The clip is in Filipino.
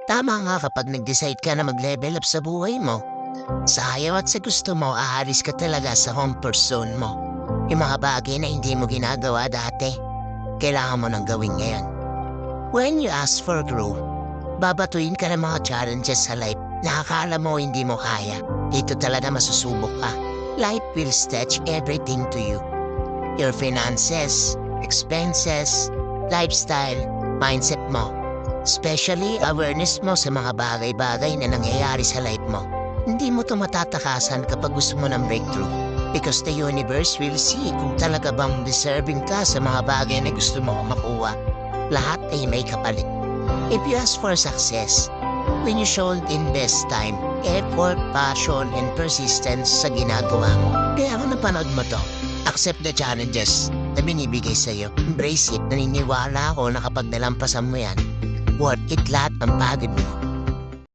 Tama nga kapag nag-decide ka na mag-level up sa buhay mo. Sa ayaw at sa gusto mo, aalis ka talaga sa comfort zone mo. Yung mga bagay na hindi mo ginagawa dati, kailangan mo nang gawin ngayon. When you ask for growth, babatuin ka ng mga challenges sa life na akala mo hindi mo kaya. Dito talaga masusubok ka. Life will stretch everything to you. Your finances, expenses, lifestyle, mindset mo. Especially awareness mo sa mga bagay-bagay na nangyayari sa life mo. Hindi mo to matatakasan kapag gusto mo ng breakthrough. Because the universe will see kung talaga bang deserving ka sa mga bagay na gusto mo makuha. Lahat ay may kapalit. If you ask for success, when you should invest time, effort, passion, and persistence sa ginagawa mo. Kaya kung napanood mo to, accept the challenges na binibigay sa'yo. Embrace it. Naniniwala ako na kapag nalampasan mo yan, worth it lahat ng pagod mo.